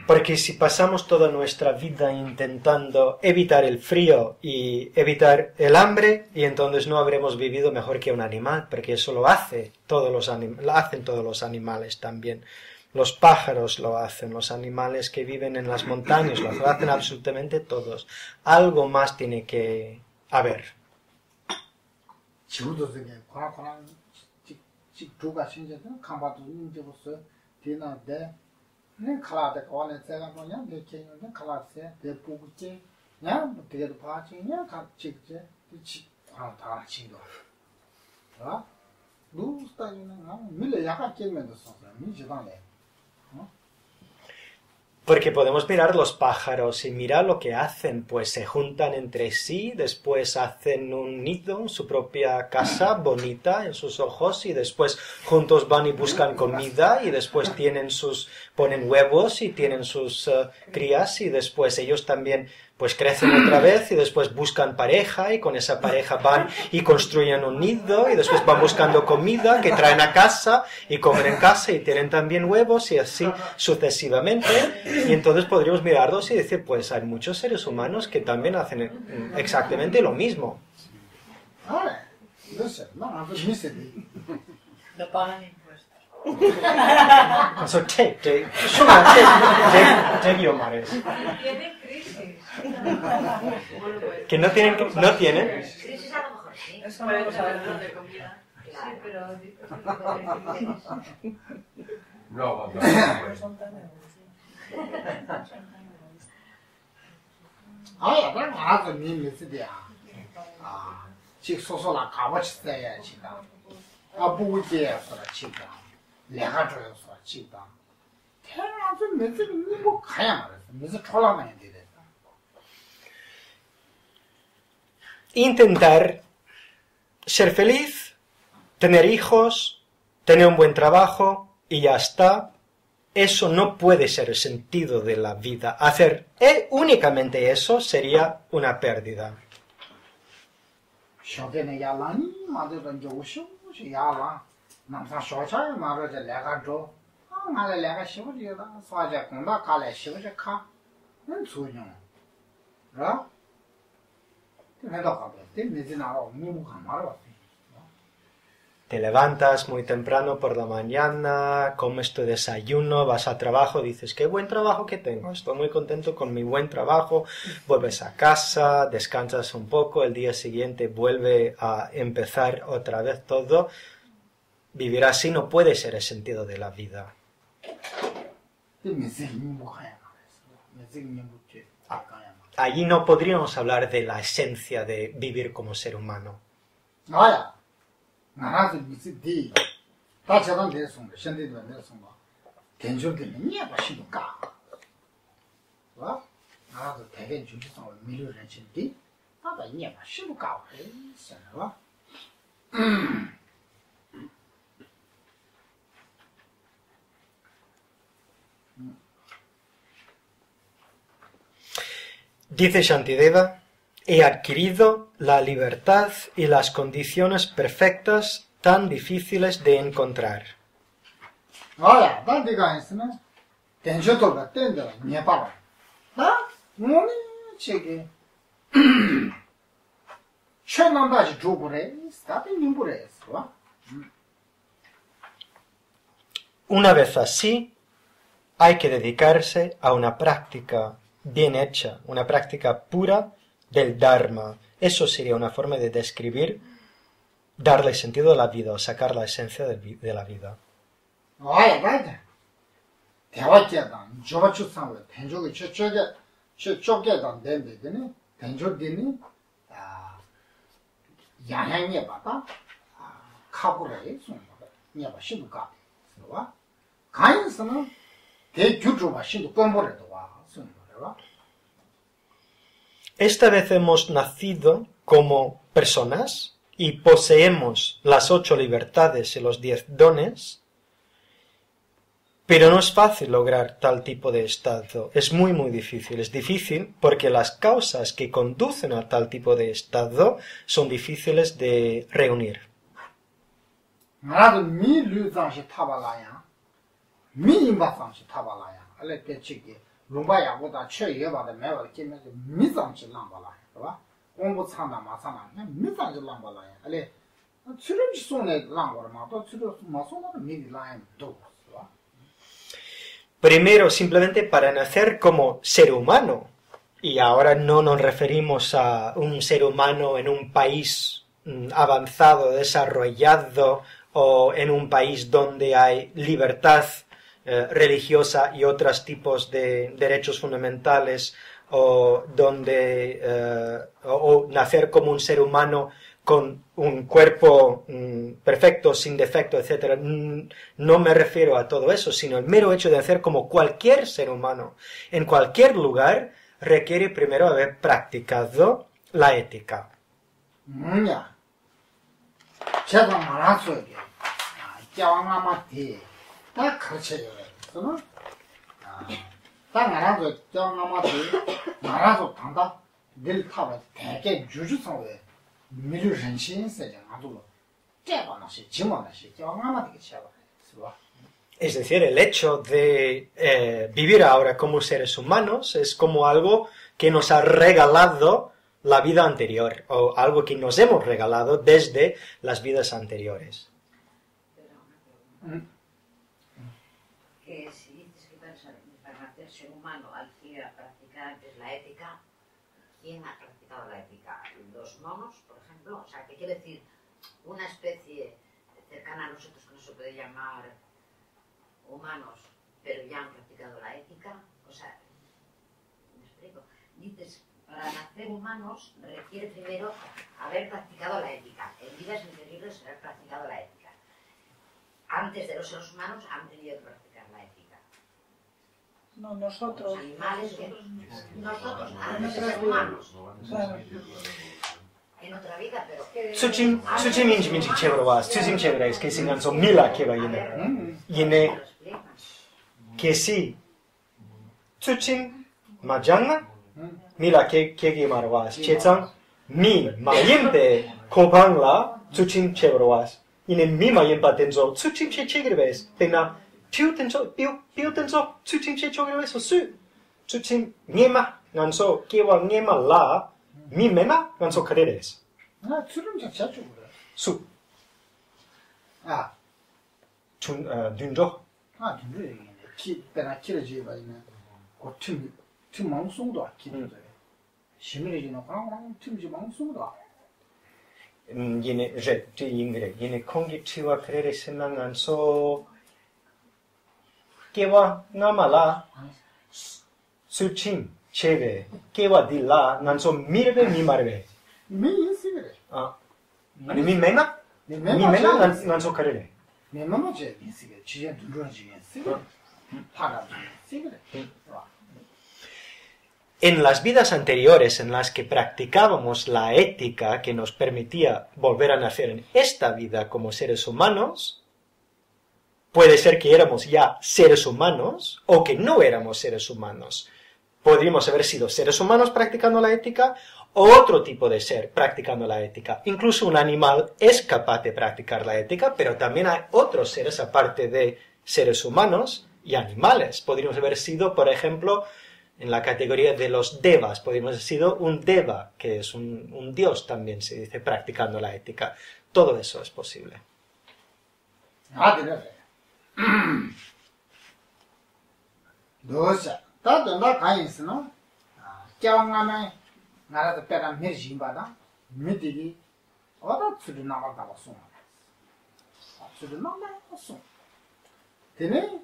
Porque si pasamos toda nuestra vida intentando evitar el frío y evitar el hambre, y entonces no habremos vivido mejor que un animal, porque eso lo hacen todos los animales también. Los pájaros lo hacen, los animales que viven en las montañas lo hacen absolutamente todos. Algo más tiene que haber. Porque podemos mirar los pájaros y mirar lo que hacen, pues se juntan entre sí, después hacen un nido en su propia casa, bonita en sus ojos, y después juntos van y buscan comida, y después ponen huevos y tienen sus crías, y después ellos también pues crecen otra vez y después buscan pareja y con esa pareja van y construyen un nido y después van buscando comida que traen a casa y comen en casa y tienen también huevos y así sucesivamente. Y entonces podríamos mirarlos y decir, pues hay muchos seres humanos que también hacen exactamente lo mismo. No pagan impuestos. So take your mares. Tienen crisis. Que no tienen. Crisis a lo mejor sí. Eso Puede no lo tener sabemos. de comida. Sí, pero... No aguanta. pero son tan egoístas. Intentar ser feliz, tener hijos, tener un buen trabajo y ya está. Eso no puede ser el sentido de la vida. Hacer únicamente eso sería una pérdida. Te levantas muy temprano por la mañana, comes tu desayuno, vas al trabajo, dices, qué buen trabajo que tengo, estoy muy contento con mi buen trabajo, vuelves a casa, descansas un poco, el día siguiente vuelve a empezar otra vez todo. Vivir así no puede ser el sentido de la vida. Allí no podríamos hablar de la esencia de vivir como ser humano. Dice Shantideva, he adquirido la libertad y las condiciones perfectas tan difíciles de encontrar. 뭐네 저기 최남다시 주고래 스타트 님부래 와 Una vez así, hay que dedicarse a una práctica bien hecha, una práctica pura del Dharma. Eso sería una forma de describir, darle sentido a la vida o sacar la esencia de la vida. 아야 맞아 대화께다 저거 추상을 된적이 저쪽에다 낸데더니 된적되니 양향에 받아 카고래 손으로 니가 신부가 와 가인스는 대규주가 신도 뻔보래도 와 손으로 Esta vez hemos nacido como personas y poseemos las 8 libertades y los 10 dones, pero no es fácil lograr tal tipo de estado. Es muy difícil. Es difícil porque las causas que conducen a tal tipo de estado son difíciles de reunir. 나도 미 류장시 타발라야 미 인바상시 타발라야 알레 때치기 룸바야보다 최예바다 매바 끼면서 미장시 랑발라 봐 공부 참나 마상나 미장시 랑발라야 알레 추름지 손에 랑거마 또 추름 마손나 미리 라인 도 Primero, simplemente para nacer como ser humano. Y ahora no nos referimos a un ser humano en un país avanzado, desarrollado, o en un país donde hay libertad religiosa y otros tipos de derechos fundamentales, o donde o nacer como un ser humano con un cuerpo perfecto, sin defecto, etc. No me refiero a todo eso, sino el mero hecho de hacer como cualquier ser humano en cualquier lugar requiere primero haber practicado la ética. 뭐냐 제가 말하소게 짱아마티 딱 그렇지요 그러나 딱 말하소 짱아마티 말하소 단다 늘 타봐 되게 주주성에 미주 전신세장 아두로 째바나시 지마나시 짱아마티 쳐봐 Es decir, el hecho de vivir ahora como seres humanos es como algo que nos ha regalado la vida anterior, o algo que nos hemos regalado desde las vidas anteriores. Que si dices que para nacer ser humano al ir a practicar antes la ética, ¿quién ha practicado la ética? ¿Los monos, por ejemplo? O sea, ¿qué quiere decir una especie cercana a nosotros que no se puede llamar humanos, pero ya han practicado la ética? O sea, ¿me explico? Dices, para nacer humanos requiere primero haber practicado la ética. En vidas anteriores haber practicado la ética. Antes de los seres humanos han tenido que practicar la ética. No, nosotros. Los animales que nosotros En antes de otras ser vidas. humanos. Claro. En otra vida, pero que... Suchim minchi chévere was, suchim chévere es que singan so mila que va yene que si suchim majanga mila que marwas chetsang mi mayempe kopangla suchim chévere was yene mi mayempa tenzo suchim che chévere ves tena piu tenzo suchim che chévere ves su suchim ngema nganso kewa ngema la mi mema nganso kareres 아 추름자 자주 그래 su 아 dunjo 아 근데 키 배나 키르지 바이네 고팀 망송도 아끼는데 시민이지는 그냥 팀지 망송도 yene je ti ingre yene kongi tiwa krere senangan so kewa ngamala suchim cheve kewa dilla nanso mirbe mi marbe 미인시 그래 아니 mi mena nanso krere 내 mamá 제 인시게 지연 두런지 인시 파라 인시 그래 En las vidas anteriores en las que practicábamos la ética que nos permitía volver a nacer en esta vida como seres humanos, puede ser que éramos ya seres humanos o que no éramos seres humanos. Podríamos haber sido seres humanos practicando la ética o otro tipo de ser practicando la ética. Incluso un animal es capaz de practicar la ética, pero también hay otros seres aparte de seres humanos y animales. Podríamos haber sido, por ejemplo, en la categoría de los devas. Podríamos haber sido un deva, que es un dios también, se dice, practicando la ética. Todo eso es posible. 아, 그래. 너자. 다도 나 가인스노. 아, 껴왕하면 나라도 빼라 미르신 바다. 미디기 어다 쓰르 나가다가 송. 쓰르 나가다가 송. 되네.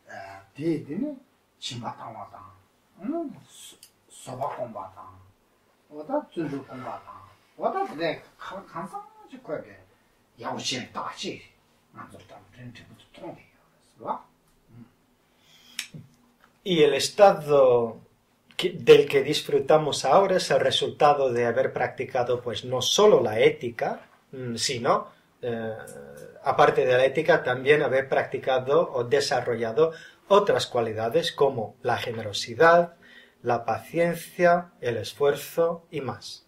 아, 되네. 침바탕 와다. 소바 공바다. 어다 준주 공바다. 어다 그래 항상 그거게 야우신 다시. Y el estado del que disfrutamos ahora es el resultado de haber practicado pues no solo la ética, sino, aparte de la ética, también haber practicado o desarrollado otras cualidades como la generosidad, la paciencia, el esfuerzo y más.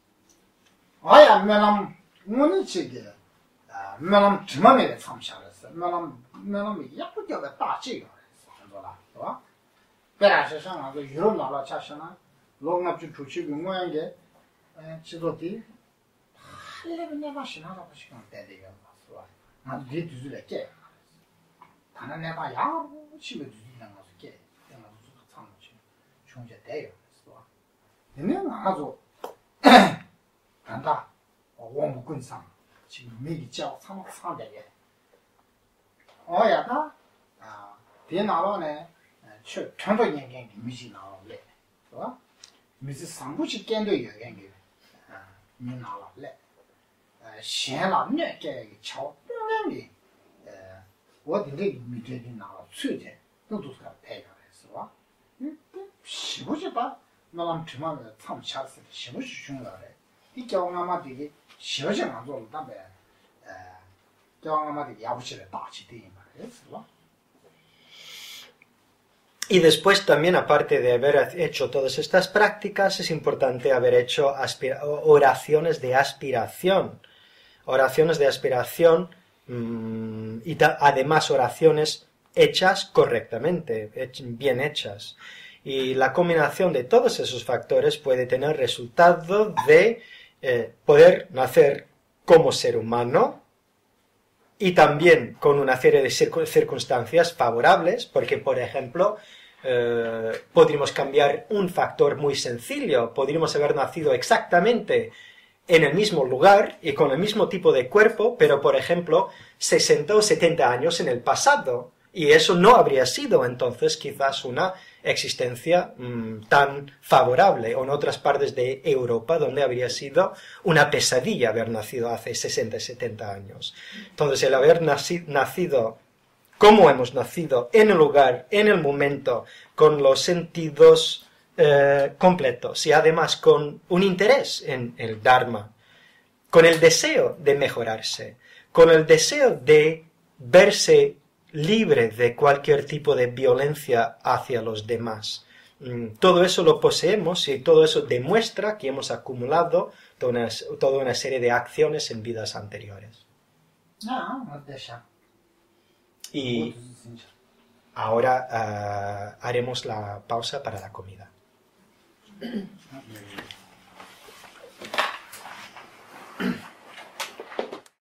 melom timame samsharasa melom yakutyoga tachi yola wa perasha shanga go yuro nala chashana longna chu chuchi ngwenge chidoti halebnya mashina ra bashkan tede yo wa ma di duzule ke tana ne ba ya chibe duzina ma ke yana duzu tsamchi chungje deyo wa ne nga zo 간다 원부군상 지금 미기 叫 300개 어야다 아 대나라네 전도 연경 미지 나올래 어 미지 상부시 깬도 연경이 아 미나올래 신라네 게 쳐病이 어디에 미제기 나와 수제 또도스가 배가했어 시부지 봐 나랑 주말에 참 샷을 시부지 중요해 이 경험하듯이 시어진 안 좋은 다음에 경험하듯이 야부실에 다치 되는 말이에요. Y después también, aparte de haber hecho todas estas prácticas, es importante haber hecho oraciones de aspiración. Oraciones de aspiración y además oraciones hechas correctamente, bien hechas. Y la combinación de todos esos factores puede tener resultado de poder nacer como ser humano y también con una serie de circunstancias favorables, porque, por ejemplo, podríamos cambiar un factor muy sencillo. Podríamos haber nacido exactamente en el mismo lugar y con el mismo tipo de cuerpo, pero, por ejemplo, 60 o 70 años en el pasado. Y eso no habría sido entonces quizás una existencia tan favorable, o en otras partes de Europa donde habría sido una pesadilla haber nacido hace 60 y 70 años. Entonces el haber nacido como hemos nacido, en el lugar, en el momento, con los sentidos completos y además con un interés en el Dharma, con el deseo de mejorarse, con el deseo de verse libre de cualquier tipo de violencia hacia los demás. Todo eso lo poseemos y todo eso demuestra que hemos acumulado toda una serie de acciones en vidas anteriores. Y ahora haremos la pausa para la comida.